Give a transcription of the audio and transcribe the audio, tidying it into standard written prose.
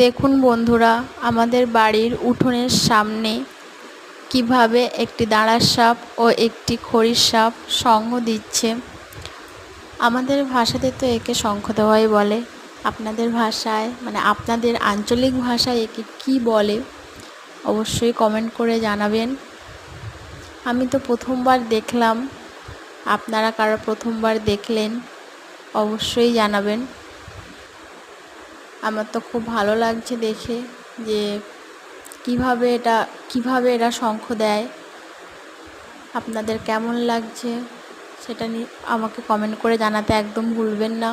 দেখুন বন্ধুরা, আমাদের বাড়ির উঠোনের সামনে কিভাবে একটি দাঁড়ার সাপ ও একটি খড়ির সাপ সঙ্গ দিচ্ছে। আমাদের ভাষাতে তো একে শঙ্খদেওয়াই বলে। আপনাদের ভাষায় মানে আপনাদের আঞ্চলিক ভাষায় একে কী বলে অবশ্যই কমেন্ট করে জানাবেন। আমি তো প্রথমবার দেখলাম, আপনারা কারা প্রথমবার দেখলেন অবশ্যই জানাবেন। আমার তো খুব ভালো লাগছে দেখে যে কিভাবে এরা শঙ্খ দেয়। আপনাদের কেমন লাগছে সেটা নিয়ে আমাকে কমেন্ট করে জানাতে একদম ভুলবেন না।